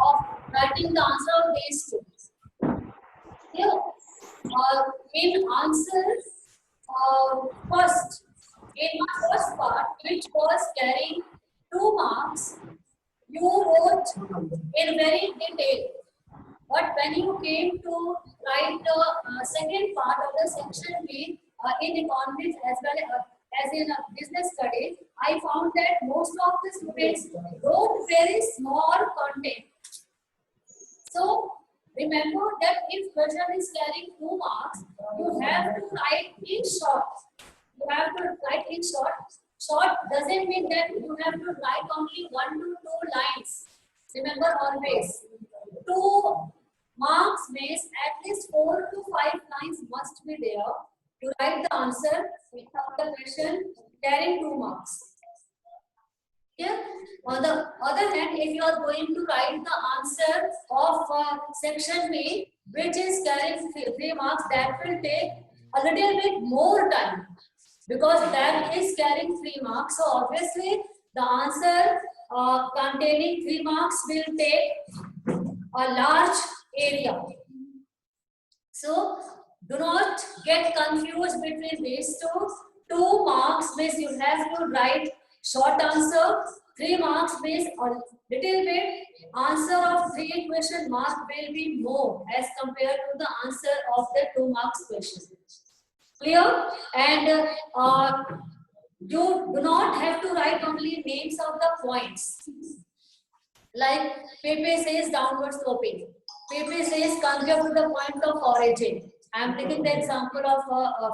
of writing the answer of these two. Here, in answer, first, in my first part, which was carrying 2 marks, you wrote in very detail. But when you came to write the second part of the section B in economics as well as in business studies, I found that most of the students wrote very small content. So remember that if question is carrying 2 marks, you have to write in short. You have to write in short. Short doesn't mean that you have to write only 1 to 2 lines. Remember always, 2 marks means at least 4 to 5 lines must be there to write the answer of the question carrying 2 marks. Here, on the other hand, if you are going to write the answer of section B, which is carrying 3 marks, that will take a little bit more time because that is carrying 3 marks. So obviously, the answer containing 3 marks will take a large area. So do not get confused between these two. 2 marks means you have to write short answer. 3 marks means a little bit answer of 3 question mark will be more as compared to the answer of the 2 marks question. Clear? And you do not have to write only names of the points. Like Pepe says downward sloping. Pepe says concave to the point of origin. I am taking the example of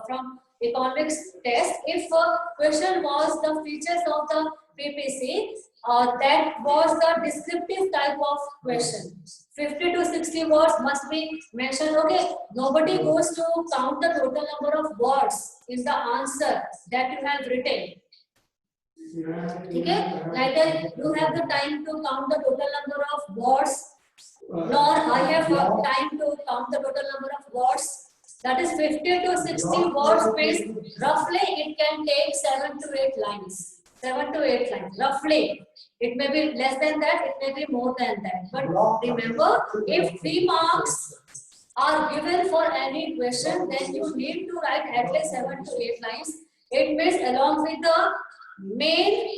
from economics test. If a question was the features of the PPC, that was the descriptive type of question. 50 to 60 words must be mentioned. Okay, nobody goes to count the total number of words in the answer that you have written. Okay, neither you have the time to count the total number of words, nor I have time to count the total number of words. That is 50 to 60 words means roughly it can take 7 to 8 lines. 7 to 8 lines, roughly. It may be less than that, it may be more than that. But remember, if 3 marks are given for any question, then you need to write at least 7 to 8 lines. It means along with the main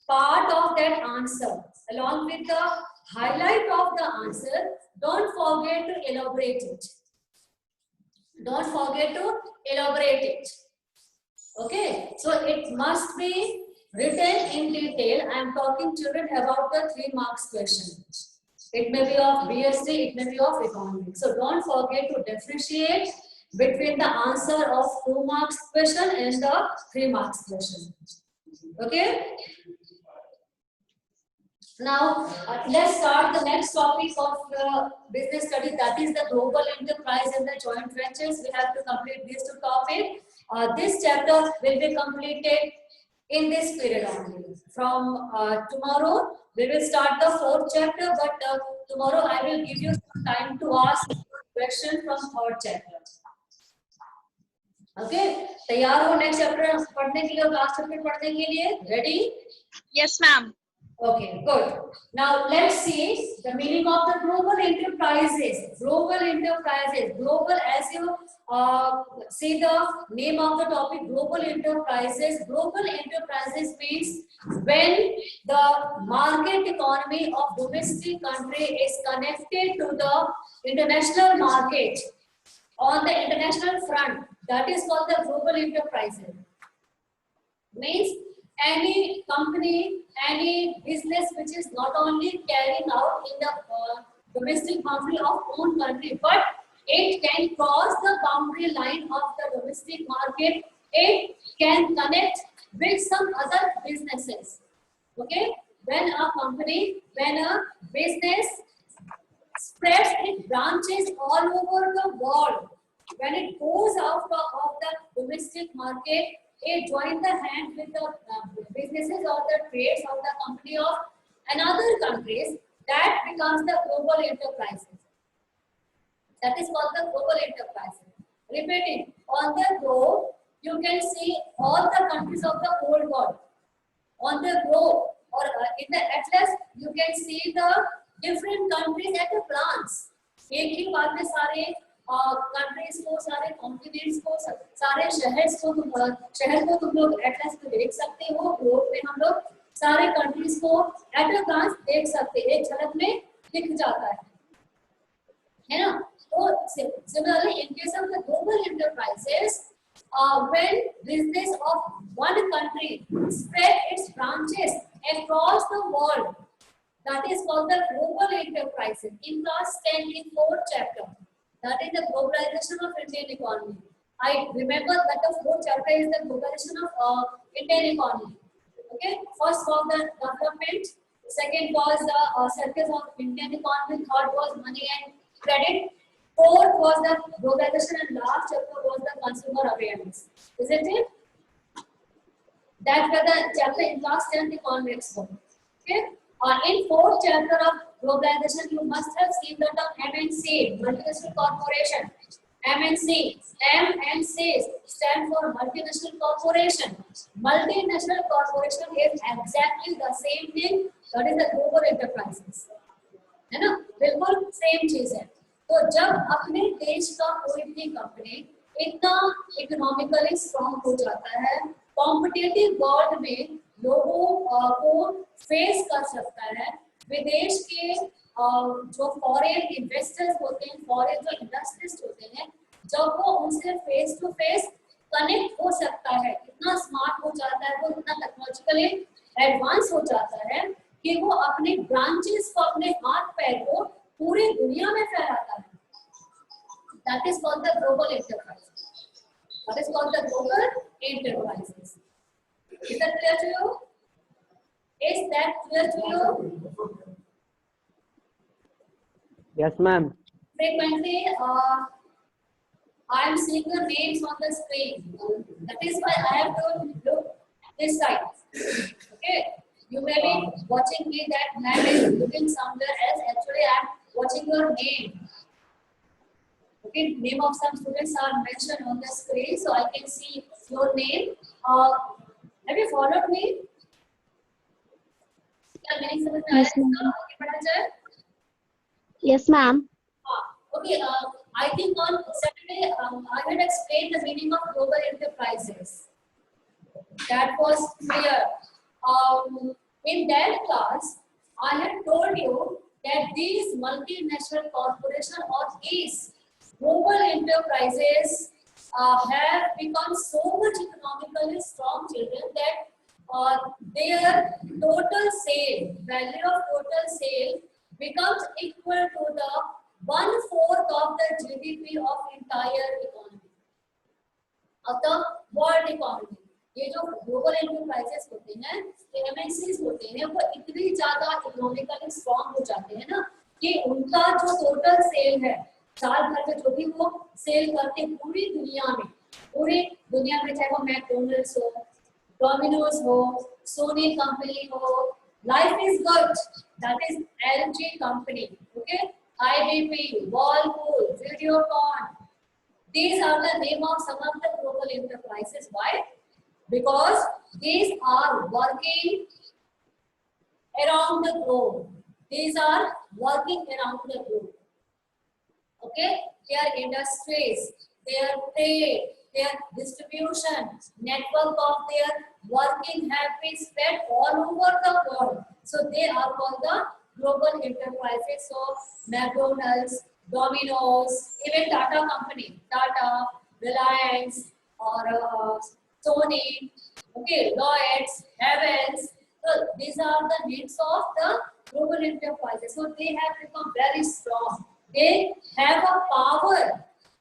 part of that answer, along with the highlight of the answer, don't forget to elaborate it. Don't forget to elaborate it. Okay, so it must be written in detail. I am talking children about the 3 marks question. It may be of BSc, it may be of economics. So don't forget to differentiate between the answer of 2 marks question and the 3 marks question. Okay. Now, let's start the next topic of business study, that is the global enterprise and the joint ventures. We have to complete these 2 topics. This chapter will be completed in this period only. From tomorrow, we will start the 4th chapter, but tomorrow I will give you some time to ask questions from 3rd chapter. Okay, तैयार हो next chapter पढ़ने के लिए और last chapter पढ़ने के लिए? Ready? Yes, ma'am. Okay, good. Now let's see the meaning of the global enterprises. Global enterprises. Global, as you see the name of the topic, global enterprises. Global enterprises means when the market economy of domestic country is connected to the international market on the international front. That is called the global enterprises. Means any company, any business which is not only carrying out in the domestic boundary of own country, but it can cross the boundary line of the domestic market. It can connect with some other businesses. Okay, when a company, when a business spreads its branches all over the world, when it goes out of the domestic market, it joins the hand with the businesses or the trades of the company of another countries. That becomes the global enterprises. That is called the global enterprises. Repeating, on the globe, you can see all the countries of the whole world. On the globe or in the atlas, you can see the different countries at a glance. एक ही बार में सारे countries को, सारे continents को, सारे शहर को तुम लोग एटलस पे देख सकते हो। ग्लोब में हम लोग सारे कंट्रीज को एट अ ग्लांस देख सकते हैं, एक झलक में दिख जाता है ना। तो similarly in case of the global enterprises, when business of one country spread its branches across the world, that is called the global enterprises. In class 10 in 4th chapter, that is the globalization of Indian economy. I remember that the 4th chapter is the globalization of Indian economy. Okay, first was the development, second was the circus of Indian economy, third was money and credit, fourth was the globalization, and last chapter was the consumer awareness. Isn't it? That was the chapter in class 10th economics book. Okay, in 4th chapter of globalization, you must have seen the term MNC, multinational corporation. MNC, MNC stand for multinational corporation. Multinational corporation is exactly the same thing, that is the global enterprises, है ना, बिल्कुल same चीज है। तो जब अपने देश का कोई भी कंपनी इतना इकोनॉमिकली स्ट्रॉन्ग हो जाता है, कॉम्पिटिटिव वर्ल्ड में लोगों को फेस कर सकता है, विदेश के जो फॉरेन इन्वेस्टर्स होते हैं, फॉरेन जो इंडस्ट्रिस्ट होते हैं, जब वो उनसे फेस टू फेस कनेक्ट हो सकता है, इतना स्मार्ट हो जाता है, वो इतना टेक्नोलॉजिकली एडवांस हो जाता है कि वो अपने ब्रांचेस को, अपने हाथ पैर को पूरी दुनिया में फैलाता है। That is called the global enterprise. That is called the global enterprises. Is that clear to you? Is that clear to you? Yes, ma'am. Frequently, I am seeing the names on the screen. That is why I have to look this side. Okay, you may be watching me that man is looking somewhere else. Actually, I am watching your name. Okay, name of some students are mentioned on the screen, so I can see your name. Have you followed me? क्या मेरी समझ में आया? आगे बढ़ा जाए? Yes, ma'am. Okay, I think on Saturday I had explained the meaning of global enterprises. That was clear. In that class, I had told you that these multinational corporations or these global enterprises have become so much economically strong, children, that their total sale, value of total sale becomes equal to the 1/4 of the GDP of entire economy, of the world economy. ये जो global enterprises होते हैं, ये MNCs होते हैं, वो इतनी ज्यादा इकोनॉमिकली स्ट्रांग हो जाते हैं ना कि उनका जो टोटल सेल है, साल भर में जो भी वो सेल करते हैं पूरी दुनिया में, चाहे वो मैकडॉनल्ड्स हो, डोमिनोज हो, सोनी कंपनी हो, life is good, that is LG company, okay, IBP, Whirlpool, Videocon. These are the name of some of the global enterprises. Why? Because these are working around the globe. These are working around the globe. Okay? Their industries, their trade, their distribution, network of their working have been spread all over the world. So they are called the global enterprises. So McDonald's, Domino's, even Tata company, Tata, Reliance, or Sony, okay, Lloyd's, Havens. So these are the names of the global enterprises. So they have become very strong. They have a power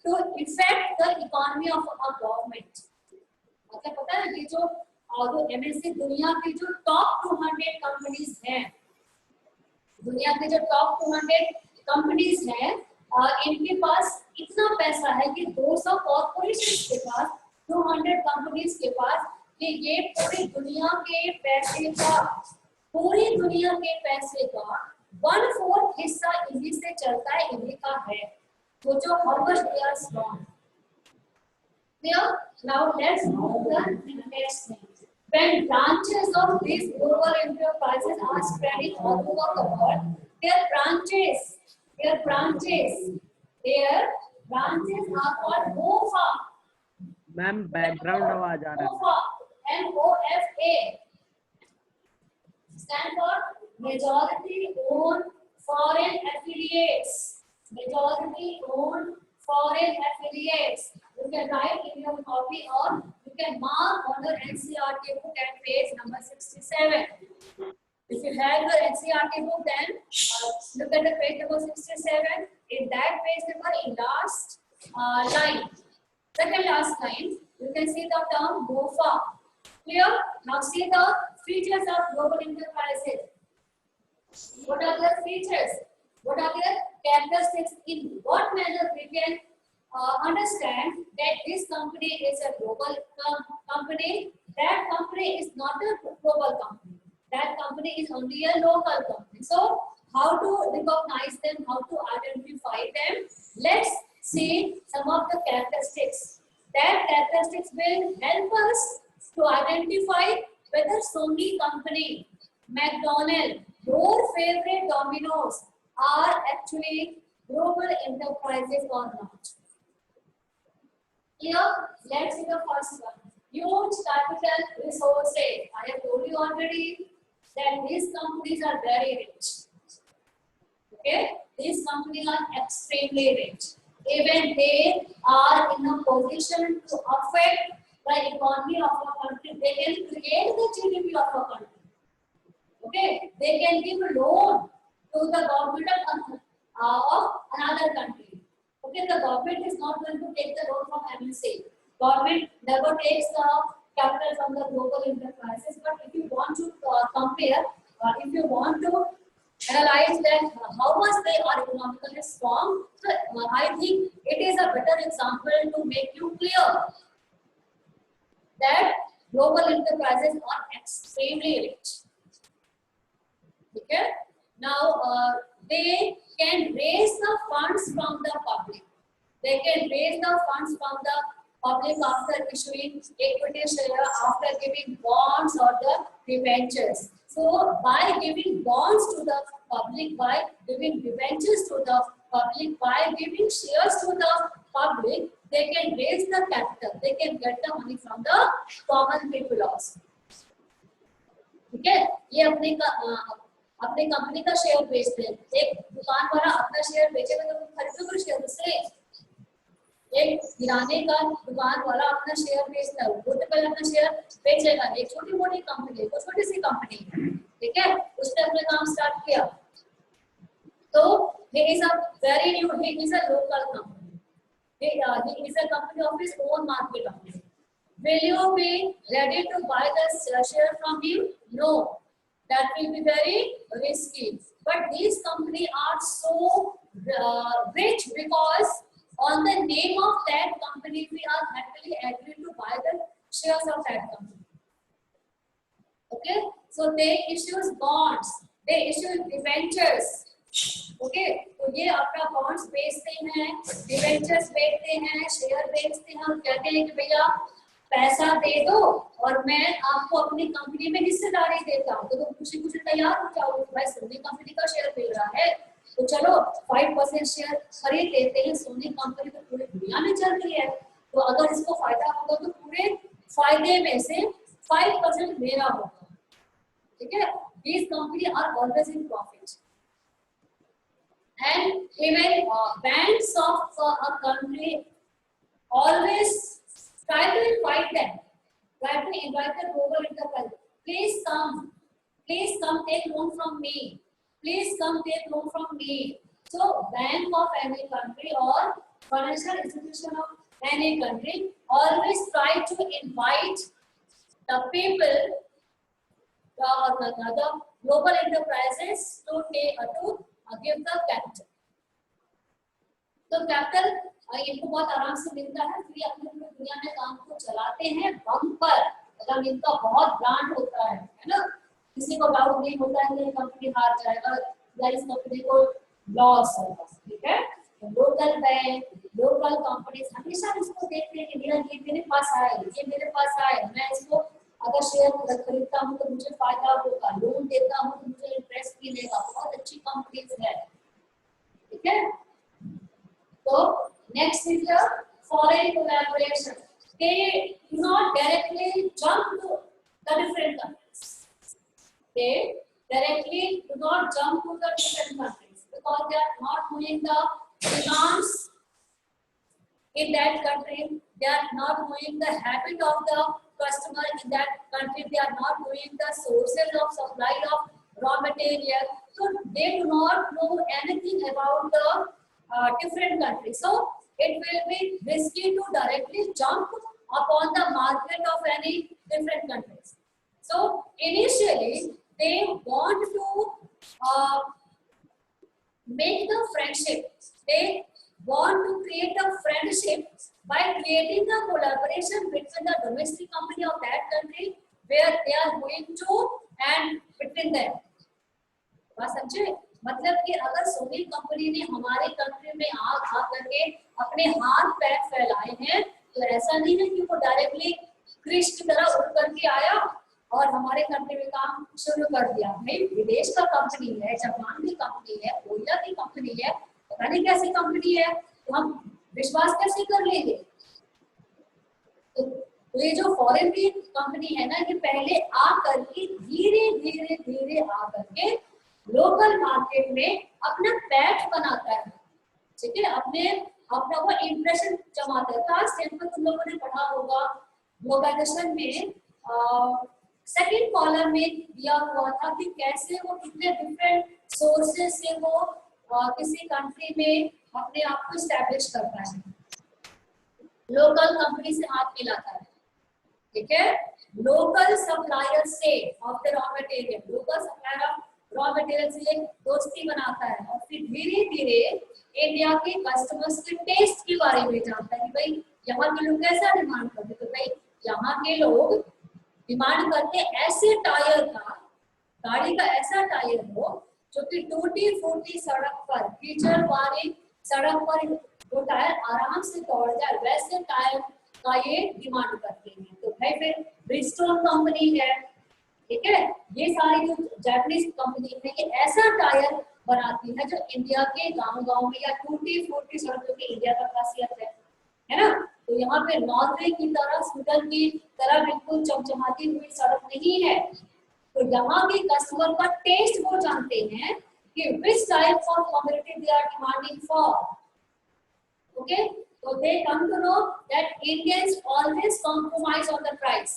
to affect the economy of a government. आपको पता है ये जो MNC दुनिया की जो top 200 companies हैं, दुनिया के जो टॉप 200 कंपनीज हैं, इनके पास इतना पैसा है कि 200 कॉर्पोरेशन के पास, 200 कंपनीज के पास, कि ये पूरी दुनिया के पैसे का 1/4 हिस्सा इन्हीं से चलता है, इन्हीं का है। वो जो how much they are strong. Now let's move the next thing. When branches of these global enterprises are spreading all over the world, their branches, their branches, their branches are called MOFA. Ma'am background आवाज आ रहा है। MOFA, MOFA stand for majority owned foreign affiliates. Majority owned foreign affiliates. You can write in your copy or you can mark on your NCERT book at page number 67. If you have your NCERT book, then look at the page number 67. In that page number, in last line, second last line, you can see the term MOFA. Clear? Now see the features of global enterprises. What are their features? What are their characteristics? In what manner we can understand that this company is a global company? That company is not a global company. That company is only a local company. So, how to recognize them? How to identify them? Let's see some of the characteristics. That characteristics will help us to identify whether Sony company, McDonald's, your favorite Domino's are actually global enterprises or not. Here, let's see the first one. Huge capital resources. I have told you already that these companies are very rich. Okay, these companies are extremely rich. Even they are in a position to affect the economy of a country. They can create the GDP of a country. Okay, they can give loan to the government of another country. Okay, the government is not going to take the loan from MNC. Government never takes the capital from the global enterprises. But if you want to compare, if you want to analyze that how much they are economically strong, so I think it is a better example to make you clear that global enterprises are extremely rich. Okay? Now, they can raise the funds from the public. They can raise the funds from the public after issuing equity share, after giving bonds or the debentures. So, by giving bonds to the public, by giving debentures to the public, by giving shares to the public, they can raise the capital. They can get the money from the common people also. ठीक है? ये अपने company का share बेचते हैं. एक दुकान वाला अपना शेयर बेचेगा तो खरीदोगे शेयर उससे. एक किराने का दुकान वाला अपना शेयर बेचता है, वो तो पहले अपना शेयर बेचेगा. एक छोटी मोटी कंपनी, वो छोटी सी कंपनी है, ठीक है, उसने अपना काम स्टार्ट किया. तो he is a very new, he is a local company. He is a company of his own market only. Will you be ready to buy the share from him? No, that will be very risky. But these companies are so rich because on the name of that company, we are happily agreed to buy the shares of that company. Okay, so they issue bonds, they issue debentures. Okay, तो ये अपना bonds बेचते हैं, debentures बेचते हैं, share बेचते हैं और कहते हैं कि भैया पैसा दे दो और मैं आपको अपनी कंपनी में हिस्सेदारी देता हूँ. तो तुम खुशी खुशी तैयार हो जाओगे. भाई सोनी कंपनी का शेयर मिल रहा है तो चलो 5% शेयर खरीद लेते हैं. सोनी कंपनी तो पूरी दुनिया में चल रही है, तो अगर इसको फायदा होगा तो पूरे फायदे में से 5% मेरा होगा. ठीक है, these companies are always in profit. And even banks of a country always try to invite them, try to invite the global enterprise. Please come take loan from me. Please come take loan from me. So bank of any country or financial institution of any country always try to invite the people, the global enterprises to take give the capital. तो capital इनको बहुत आराम से मिलता है, फिर अपने पूरी दुनिया में काम को चलाते हैं बम पर. अगर इनका बहुत ब्रांड होता है ना, किसी को डाउट नहीं होता है कि कंपनी हार जाएगा या इस कंपनी को लॉस होगा. ठीक है, लोकल बैंक, लोकल कंपनीज हमेशा इसको देखते हैं कि ये मेरे पास आए, ये मेरे पास आए, मैं इसको अगर शेयर खरीदता हूँ तो मुझे फायदा होगा, लोन देता हूँ तो मुझे इंटरेस्ट मिलेगा, बहुत अच्छी कंपनीज है, ठीक है। तो next is the foreign collaboration, they do not directly jump to the different countries, they directly do not jump to the different countries because they are not knowing the demands in that country, they are not knowing the habit of the customer in that country, they are not knowing the sources of supply of raw material, so they do not know anything about the different countries, so it will be risky to directly jump upon the market of any different countries. So initially they want to make the friendship, they want to create a friendship by creating a collaboration between the domestic company of that country where they are going to and between them. बात समझे? मतलब कि अगर Sony company ने हमारे country में आ करके अपने हाथ पैर फैलाए हैं, तो ऐसा नहीं है कि वो डायरेक्टली क्रिश की तरह उड़ करके आया और हमारे कंट्री में काम शुरू कर दिया। भाई विदेश का कंपनी है, जापान की कंपनी है, कोरिया की कंपनी है, पता नहीं कैसी कंपनी है, तो हम विश्वास कैसे कर लेंगे? तो ये जो फॉरेन की कंपनी है ना, ये पहले आ करके धीरे धीरे धीरे आ करके लोकल मार्केट में अपना पैठ बनाता है, ठीक है, अपना वो इम्प्रेशन जमाता है। क्लास 10 में तुम लोगों ने पढ़ा होगा ग्लोबलाइजेशन में सेकंड कॉलम में दिया हुआ था कि कैसे वो कितने डिफरेंट सोर्सेस से वो किसी कंट्री में अपने आप को एस्टैब्लिश करता है, लोकल कंपनी से हाथ मिलाता है, ठीक है, लोकल सप्लायर से of the raw material, local supplier of raw material से दोस्ती बनाता है और फिर धीरे धीरे इंडिया के कस्टमर्स के टेस्ट के बारे में जानता है कि भाई यहाँ के लोग कैसा डिमांड करते, तो भाई यहाँ के लोग डिमांड करते ऐसे टायर का, गाड़ी का ऐसा टायर हो जो कि टूटी फूटी सड़क पर, कीचड़ वाली सड़क पर वो टायर आराम से दौड़ जाए, वैसे टायर का ये डिमांड करते हैं। तो भाई फिर ब्रिजस्टोन कंपनी है, ठीक है, ये सारी जो जापानीज कंपनी है ये ऐसा टायर बनाती है जो इंडिया के गांव-गांव में या टूटी फूटी सड़कों की इंडिया का खासियत है ना। तो यहाँ पे नॉर्वे की तरह, स्वीडन की तरह बिल्कुल चमचमाती हुई सड़क नहीं है, तो यहाँ के कस्टमर का टेस्ट वो जानते हैं कि which type of commodity they are demanding for, okay, so they come to know that Indians always compromise on the price,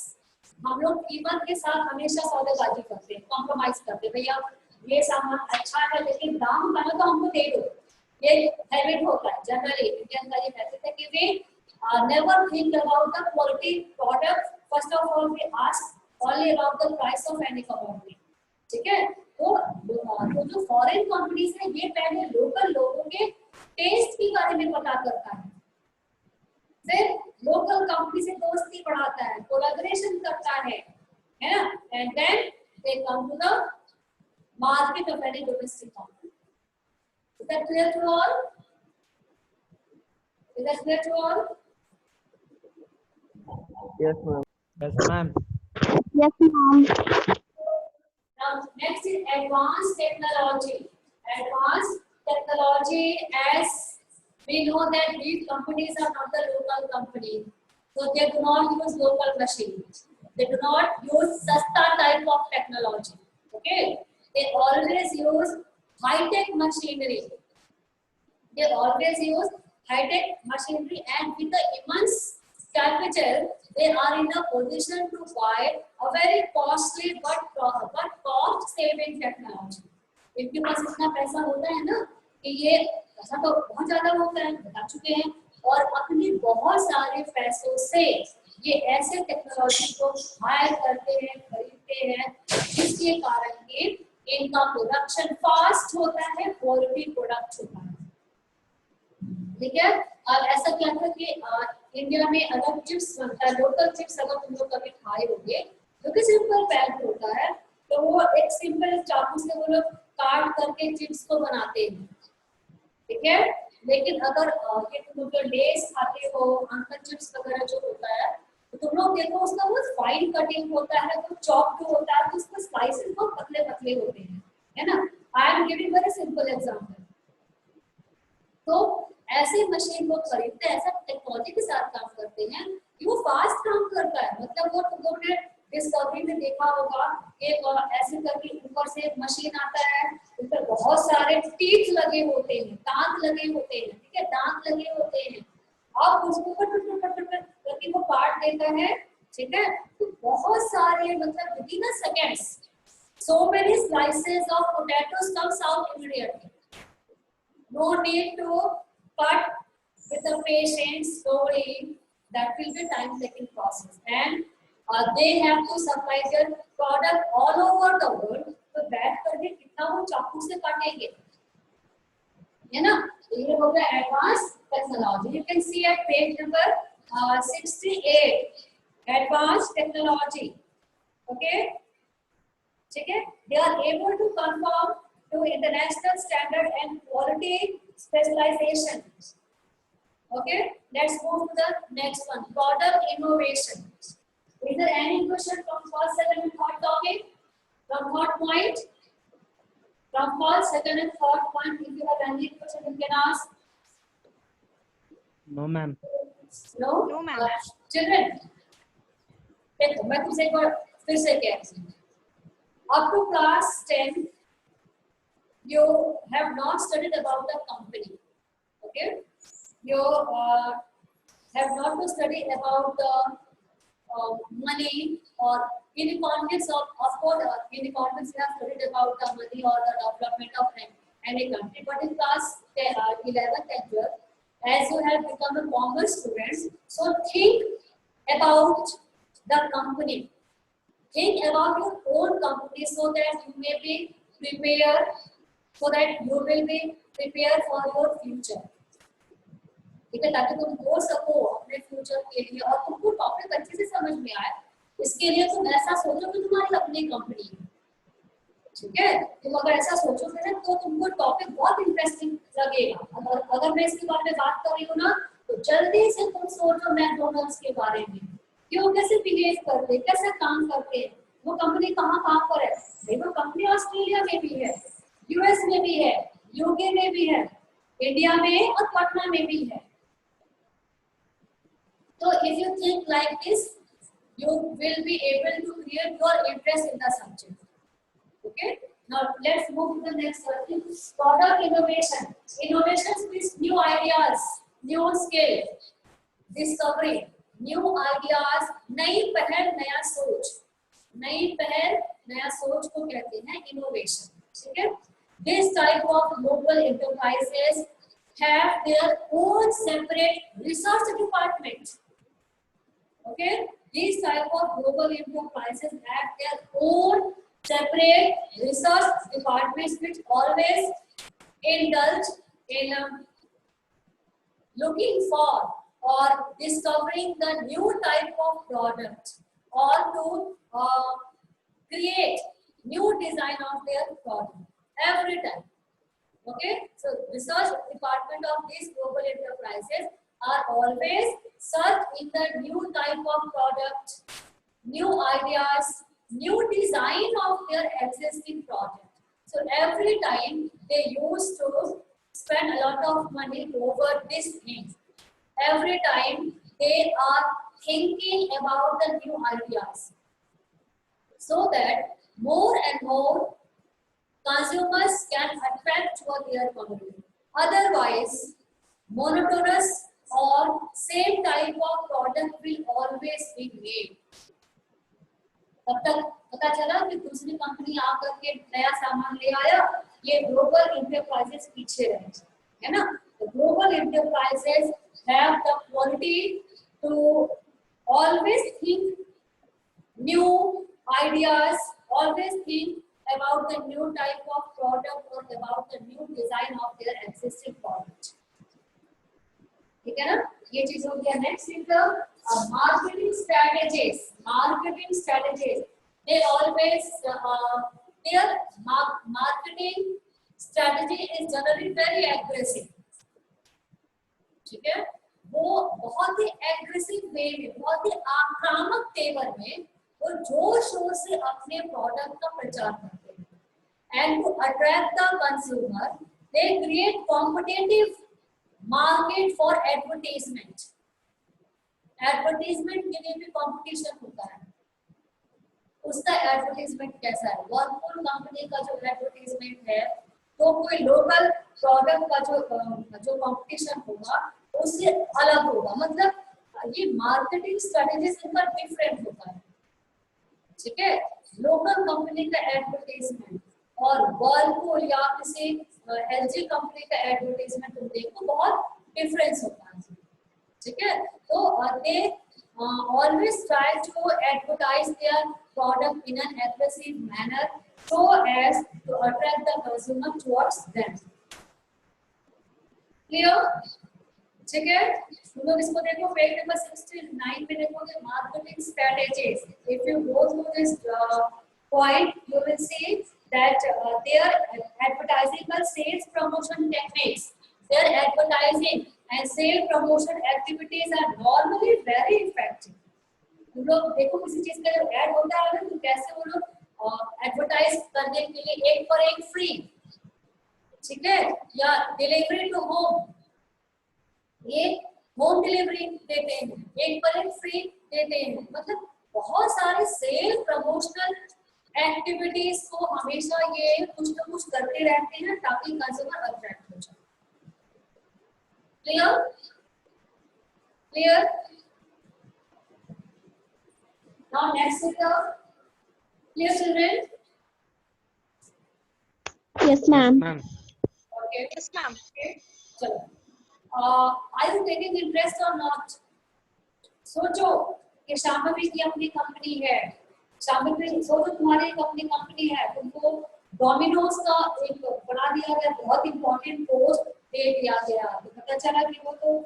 हम लोग कीमत के साथ हमेशा सौदेबाजी करते हैं, कॉम्प्रोमाइज करते हैं, भैया ये सामान अच्छा है लेकिन दाम कम है तो हमको दे दो, ये हैबिट होता है जनरली इंडियन का, ये हैबिट है कि वे never think about the quality product, first of all we ask only about the price of any commodity, ठीक है। तो जो फॉरेन कंपनीज है ये पहले लोकल लोगों के टेस्ट के बारे में पता करता है, फिर लोकल कंपनी से दोस्ती बढ़ाता है, कोलैबोरेशन करता है ना, and then they come to the market of any domestic company. Is that clear to all? Is that clear to all? Yes, ma'am. Yes, ma'am. Yes, ma'am. Now next is advanced technology. Advanced technology, as we know that these companies are not the local company, so they do not use local machines, they do not use sasta type of technology, okay, they always use high tech machinery, they always use high tech machinery, and with the immense capital they are in a position to buy a very costly but cost saving technology। इनके पास इतना पैसा होता है ना कि ये पैसा तो बहुत ज्यादा होता है, बता चुके हैं, और अपने बहुत सारे पैसों से ये ऐसे टेक्नोलॉजी को हायर करते हैं, खरीदते हैं, जिसके कारण कि इनका प्रोडक्शन फास्ट होता है, क्वालिटी प्रोडक्ट होता है, ठीक है। अब ऐसा क्या था कि इंडिया में अगर चिप्स बनता है, लोकल चिप्स अगर तुम लोग कभी खाए होंगे जो कि सिंपल पैक होता है, तो वो एक सिंपल चाकू से वो लोग काट करके चिप्स को बनाते हैं, ठीक है। लेकिन अगर ये तुम लोग लेस खाते हो, अंकल चिप्स वगैरह जो होता है, तो तुम लोग देखो उसका वो फाइन कटिंग होता है, वो चॉप्ड होता है, तो उसके स्लाइसेस बहुत पतले पतले होते हैं, है ना। I am giving very simple example. तो ऐसे मशीन वो खरीदते हैं, ऐसा टेक्नोलॉजी के साथ काम करते हैं कि वो फास्ट काम करता है। मतलब वो तुम लोगों ने डिस्कवरी में देखा होगा, एक ऐसे करके ऊपर से एक मशीन आता है, उस पर बहुत सारे टीथ लगे होते हैं, दांत लगे होते हैं, ठीक है, दांत लगे होते हैं। अब उसको करके वो काट देता है, ठीक है। तो बहुत सारे मतलब within a seconds so many slices of potatoes comes out immediately. No need to cut with the patience slowly. That will be time taking process, and they have to supply their product all over the world. तो बैठ करके कितना वो चाकू से काटेंगे, है ना। तो ये हो गया advance technology. You can see at page number 68 advance technology, okay, ठीक है। They are able to confirm to international standard and quality specialization. Okay, let's move to the next one, product innovation. Is there any question from first, second and third topic, from third point, from first, second and third point? If you have any question you can ask. No, ma'am. No, No, ma'am. Children, देखो मैं तुमसे एक बार फिर से कह रही हूँ, up to class 10 you have not studied about the company. Okay, you have not to study about the money or in economics. Of course, in economics we have studied about the money or the development of any country. But in class 11th and 12th, as you have become a commerce student, so think about the company. Think about your own company so that you may be prepared, so that you will be prepared for your future. ठीक है, ताकि तुम बोल सको अपने future के लिए और तुमको टॉपिक अच्छे से समझ में आए। इसके लिए तुम ऐसा सोचो कि तुम्हारी अपनी कंपनी है, ठीक है। तुम अगर ऐसा सोचोगे ना तो तुमको टॉपिक बहुत इंटरेस्टिंग लगेगा। अगर मैं इसके बारे में बात कर रही हूँ ना, तो जल्दी से तुम सोचो मैकडॉनल्ड्स के बारे में, क्यों, कैसे बिहेव करते, कैसे काम करते, वो कंपनी कहाँ पर है। भाई वो कंपनी ऑस्ट्रेलिया में भी है, यूएस में भी है, यूके में भी है, इंडिया में और पटना में भी है। So if you think like this, you will be able to create your interest in the subject. Okay. Now let's move to the next one. Product innovation. Innovations means new ideas, new skill, discovery, new ideas, नई पहल, नया सोच। नई पहल, नया सोच को कहते हैं innovation. ठीक है? This type of global enterprises have their own separate research department. Okay, these type of global enterprises have their own separate research departments which always indulge in looking for or discovering the new type of product or to create new design of their product every time. Okay, so research department of these global enterprises are always search in the new type of product, new ideas, new design of their existing product. So every time they used to spend a lot of money over this thing. Every time they are thinking about the new ideas, so that more and more consumers can attract to their company. Otherwise, monotonous or same type of product will always be made. तब तक पता चला कि दूसरी company आकर के नया सामान ले आया, ये ग्लोबल इंटरप्राइजेस पीछे रहे, है ना। तो global enterprises have the quality to always think new ideas, always think about the new type of product or about the new design of their existing product. ठीक है ना, ये चीज हो गया। Next is the marketing strategies. Marketing strategies, they always their marketing strategy is generally very aggressive, ठीक है, वो बहुत ही एग्रेसिव वे में, बहुत ही आक्रामक तेवर में वो जोर शोर से अपने प्रोडक्ट का प्रचार करते हैं. And to attract the consumer, they create competitive market for advertisement. Advertisement के लिए भी कंपटीशन होता है. उसका एडवर्टीजमेंट कैसा है? वर्लपूल कंपनी का जो एडवर्टीजमेंट है, तो कोई लोकल प्रोडक्ट का जो कंपटीशन होगा उससे अलग होगा. मतलब ये मार्केटिंग स्ट्रेटेजीज इनका डिफरेंट होता है. ठीक है, लोकल कंपनी का एडवर्टाइजमेंट और वर्लपूल या किसी एलजी कंपनी का एडवर्टाइजमेंट तुम देखो बहुत डिफरेंस होता है. ठीक है, तो they always try to advertise their product in an aggressive manner so as to attract the consumer towards them. Clear? ठीक है, तुम लोग इसको देखो पेज नंबर 69 पे देखोगे marketing strategies. If you go through this point you will see that their advertising and sales promotion techniques, their advertising and sale promotion activities are normally very effective. तुम लोग देखो किसी चीज का जब ऐड होता है ना तो कैसे वो लोग एडवर्टाइज करने के लिए एक पर एक फ्री, ठीक है, या डिलीवरी टू होम, ये होम डिलीवरी देते हैं, एक पर एक फ्री देते हैं. मतलब बहुत सारे सेल प्रमोशनल एक्टिविटीज को हमेशा ये कुछ ना कुछ करते रहते हैं ताकि कंज्यूमर अट्रैक्ट हो जाए. Clear? Clear? Now next is the clear children? Yes, ma'am. Ma'am. Okay. Yes, ma'am. Okay. चलो. Are you taking interest or not? सोचो कि शामिल की अपनी कंपनी है, शामिल सोचो तुम्हारी अपनी कंपनी है, तुमको डोमिनोज का एक बना दिया गया, बहुत इंपॉर्टेंट पोस्ट दे दिया गया, तो पता चला कि वो तो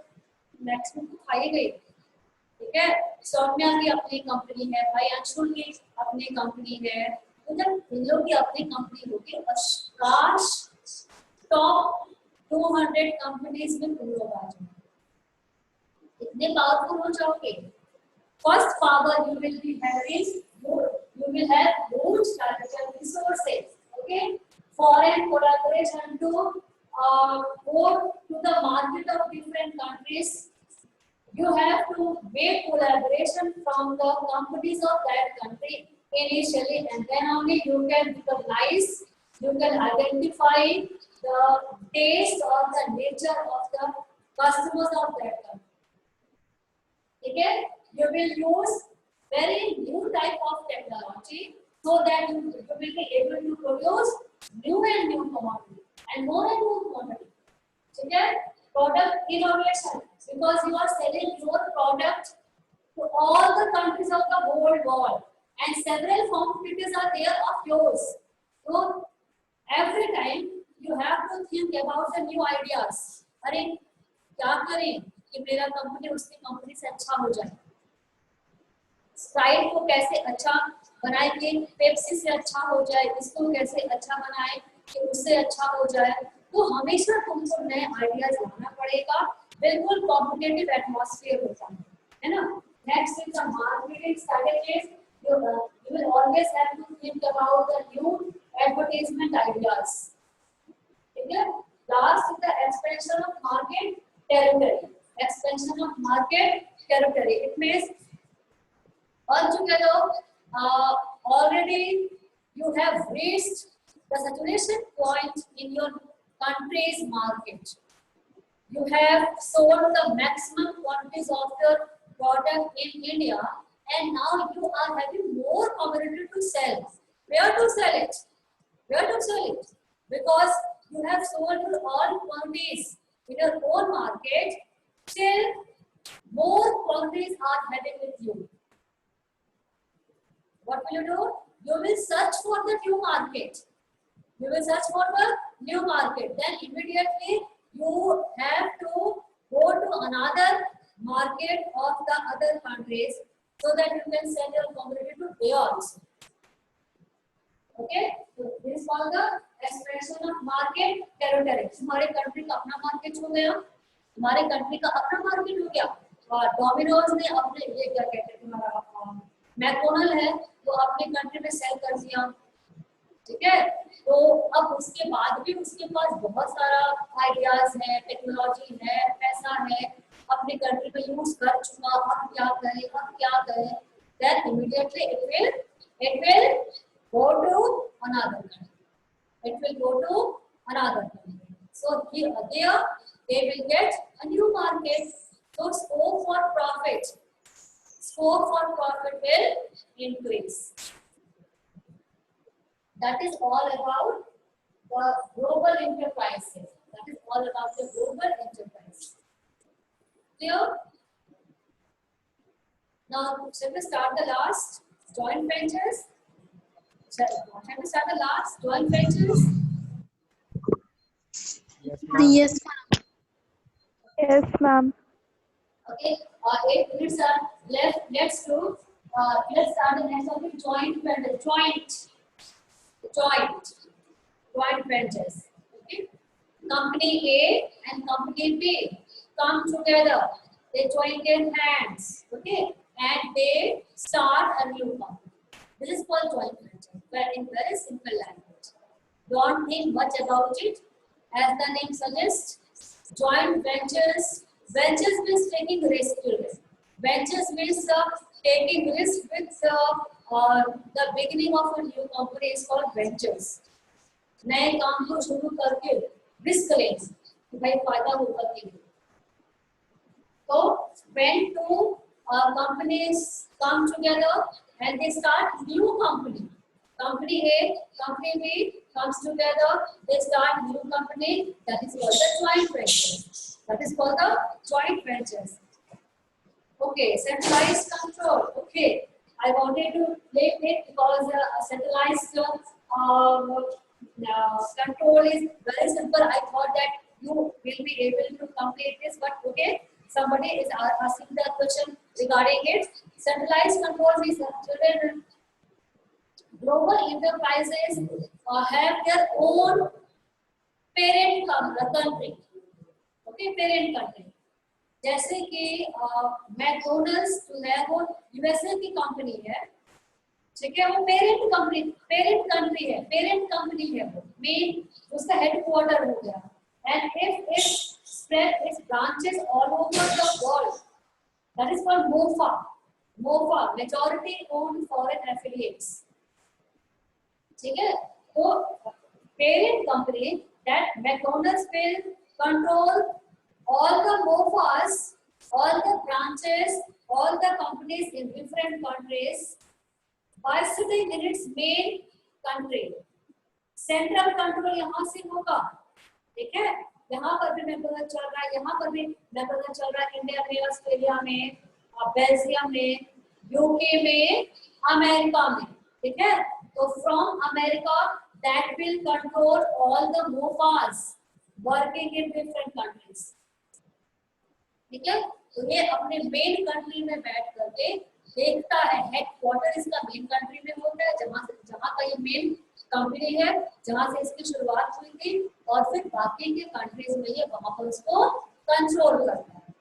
मैक्सिमम तो खाई गई. ठीक है, सौम्या की अपनी कंपनी है, भाई अंशुल की अपनी कंपनी है, तो जब इन लोग की अपनी कंपनी होगी काश टॉप 200 कंपनीज में तुम लोग आ जाओ, इतने पावरफुल हो जाओगे. First power you will be having, you will have huge capital resources. Okay, foreign collaboration to go to the market of different countries. You have to make collaboration from the companies of that country initially, and then only you can recognize, you can identify the taste or the nature of the customers of that country. Okay, you will use very new type of technology so that you will be able to produce new and new commodity and more quantity. Okay, product innovation, because you are selling your product to all the countries of the whole world and several competitors are there of yours. So every time you have to think about the new ideas. अरे क्या करें कि मेरा company उसकी company से अच्छा हो जाए, स्प्राइट को कैसे अच्छा बनाए कि पेप्सी से अच्छा हो जाए, इसको कैसे अच्छा बनाए कि उससे अच्छा हो जाए. तो हमेशा तुमको नए आइडियाज लाना पड़ेगा. बिल्कुल कॉम्पिटिटिव एटमॉस्फेयर होता है ना. Next is the marketing strategies. You will always have to think about the new advertisement ideas. ठीक है. Last is the expansion of market territory. Expansion of market territory. It means altogether already you have reached the saturation point in your country's market. You have sold the maximum quantities of your product in India, and now you are having more commodity to sell. Where to sell it? Where to sell it? Because you have sold all quantities in your own market, still more quantities are heading with you. What will you do? You will search for the new market. You will search for the new market. Then immediately you have to go to another market of the other countries so that you can sell your commodity to there also. Okay? So this is called the expansion of market territory. हमारे country का अपना market हो गया. हमारे country का अपना market हो गया। डोमिनोज ने अपने ये क्या कहते हैं तुम्हारा मैकडोनल्ड है वो अपने कंट्री में सेल कर दिया, ठीक है। तो अब उसके बाद भी उसके पास बहुत सारा आइडियाज है, टेक्नोलॉजी है, पैसा है, अपने कंट्री में यूज कर चुका, अब क्या करें, अब क्या करें, then immediately it will go to another country. It will go to another country. So here they will get a new market. So scope for profit will increase. That is all about the global enterprises. That is all about the global enterprise. Clear? Now, shall we start the last joint ventures? Shall we start the last joint ventures? Yes, ma'am. Yes, ma'am. Yes, ma'am. Okay. 8 minutes are left. Let's start the next topic. Joint ventures. Joint ventures. Okay. Company A and company B come together. They join their hands. Okay. And they start a new company. This is called joint venture. But in very simple language. Don't think much about it. As the name suggests, joint ventures. Ventures means taking risk to risk. Ventures means taking risk with the beginning of a new company is called ventures. नए काम को शुरू करके risk लेंगे कि भाई फायदा होगा कि नहीं। So when two companies come together and they start new company, company A, company B comes together, they start new company. That is called the joint ventures. That is called the joint ventures. Okay, centralized control. Okay, I wanted to name it because centralized control is very simple. I thought that you will be able to complete this, but okay, somebody is asking the question regarding it. Centralized control means children. Global enterprises have their own parent country. Okay, parent country. जैसे कि McDonald's जो है वो USA की company है, ठीक है, वो पेरेंट कंट्री है, पेरेंट कंपनी है, वो मेन उसका हेडक्वार्टर हो गया। And if it spread it's branches all over the world, that is called MOFA, majority owned foreign affiliates, ठीक है। तो parent company that McDonald's will control all the MOFAs, all the branches, all the companies in different countries by sitting in its main country. Central control यहाँ से होगा, ठीक है। यहाँ पर भी मैकडोनल्ड चल रहा है, यहाँ पर भी मैकडोनल्ड चल रहा है, इंडिया में, ऑस्ट्रेलिया में, बेल्जियम में, यूके में, अमेरिका में, ठीक है। तो from America that will control all the MOFAs working in different countries. ठीक है, तो ये अपने मेन कंट्री में बैठ करके देखता है, हेडक्वार्टर इसका मेन कंट्री में होता है, जहाँ का ये मेन कंपनी है, जहाँ से इसकी शुरुआत हुई थी, और फिर बाकी के कंट्रीज में ये वहां पर उसको कंट्रोल करता है,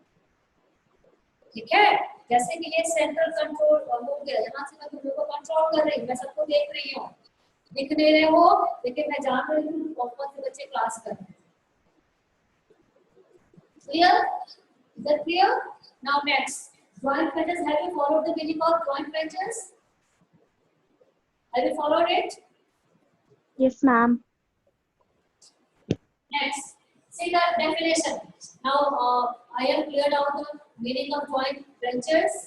ठीक है। जैसे कि ये सेंट्रल कंट्रोल हो गया, यहाँ से मैं तुम लोगों को कंट्रोल कर रही हूँ, मैं सबको देख रही हूँ, दिख नहीं रहे हो, लेकिन मैं जान रही हूँ कौन से बच्चे क्लास कर रहे हैं। Clear? Is that clear? Now next, joint ventures. Have you followed the meaning of joint ventures? Have you followed it? Yes, ma'am. Next, see the definition. Now I have cleared out the meaning of joint ventures,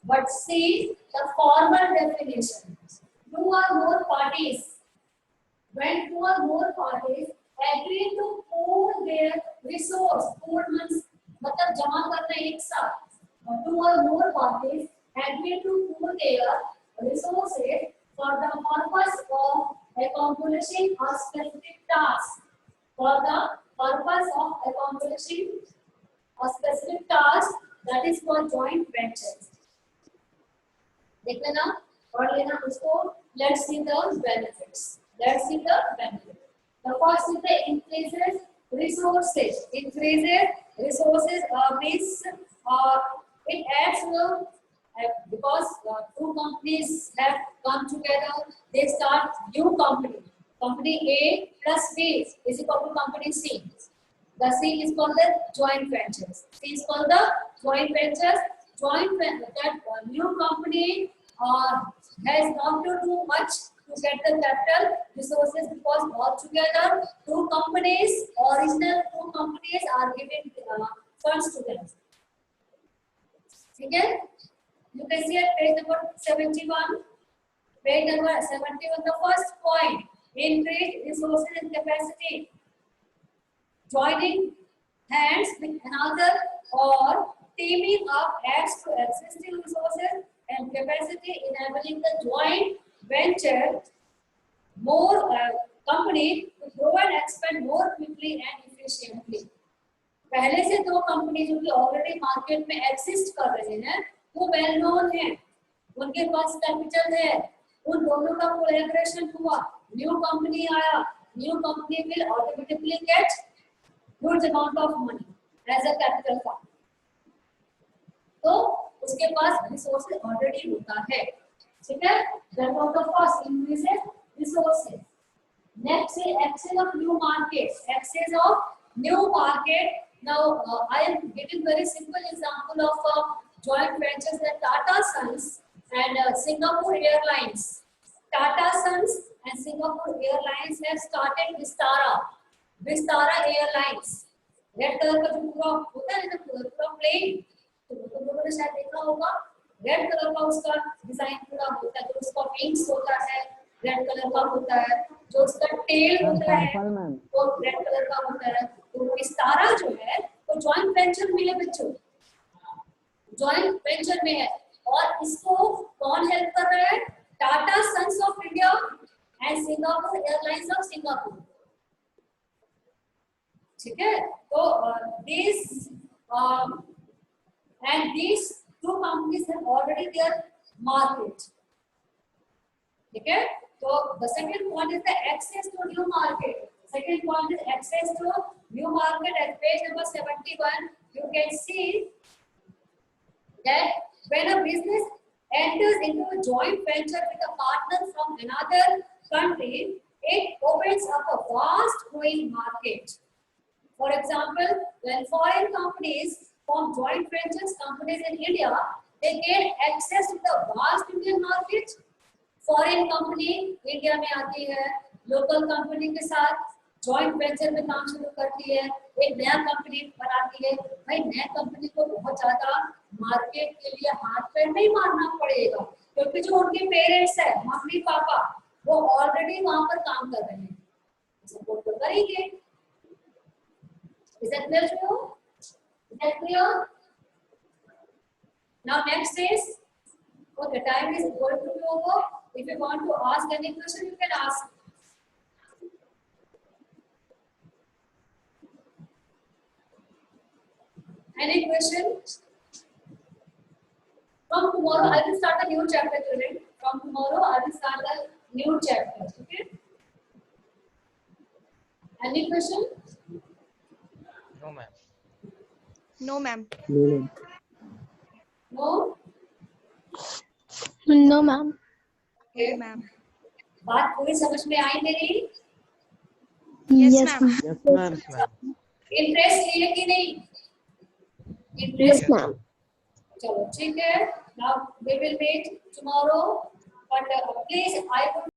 but see the formal definition. Two or more parties. When two or more parties agree to pool their resource, pool means मतलब जमा करना एक साथ, two or more parties agree to pool their resources for the purpose of accomplishing a specific task. For the purpose of accomplishing a specific task, that is called joint ventures. देख लेना, पढ़ लेना उसको. Let's see the benefits. Let's see the benefits. The first is the increases resources. Increases resources. resources means it adds because two companies have come together, they start new company. Company A plus B is equal to company C. The C is called the joint ventures. C is called the joint ventures. That new company has not to do much to get the capital resources because altogether original two companies are giving funds to them. Okay? You can see at page number 71. Page number 71, the first point, increase resources and capacity. Joining hands with another or teaming up adds to existing resources and capacity, enabling the joint venture more company to grow and expand more quickly and efficiently. पहले से दो company जो कि already market में exist कर रहे हैं वो वेल नोन है, उनके पास कैपिटल है, उन दोनों का कोलैबोरेशन हुआ, न्यू कंपनी आया, new company will automatically gate huge amount of money as a capital fund. तो उसके पास resources already होता है, ठीक है? That was the first increases resources. Next is access of new markets. Access of new market. Now I am giving very simple example of joint ventures that Tata Sons and Singapore Airlines. Tata Sons and Singapore Airlines have started Vistara Airlines. Red colour का जो पूरा होता है ना पूरा plane, तो तुम लोगों ने शायद देखा होगा, रेड कलर का उसका डिजाइन पूरा होता है, जो उसका विंग्स होता है रेड कलर का होता है, जो उसका टेल होता है वो रेड कलर का होता है। तो विस्तारा जो है वो जॉइंट वेंचर में है बच्चों, जॉइंट वेंचर में है, और इसको कौन हेल्प कर रहा है? Tata Sons of India and Singapore airlines of Singapore, ठीक है? तो these two companies have already their market, ठीक है? तो the second point is the access to new market. Second point is access to new market. At page number 71 you can see that when a business enters into a joint venture with a partner from another country, it opens up a vast growing market. For example, when foreign companies form joint ventures companies in India, they gain access to the vast Indian market. Foreign company India में आती है, local company के साथ joint venture में काम शुरू करती है, एक नया कंपनी बनाती है। भाई नया कंपनी को बहुत ज्यादा मार्केट के लिए हाथ पैर नहीं मारना पड़ेगा, क्योंकि जो उनके पेरेंट्स है मम्मी पापा वो ऑलरेडी वहां पर काम कर रहे हैं, सपोर्ट तो करेंगे। Is that clear to you? Is that clear? Now next is, okay, time is going to be over. If you want to ask any question, you can ask. Any question? From tomorrow, I will start a new chapter, children. From tomorrow, I will start a new chapter. Okay? Any question? No, ma'am. No, ma'am. No? No, ma'am. Okay. Ma'am. बात पूरी समझ में आई मेरी? Yes, ma'am. Yes, ma'am. Interest लिए कि नहीं? Yes, interest? ma'am. चलो ठीक है. Now we will meet tomorrow. But please, I would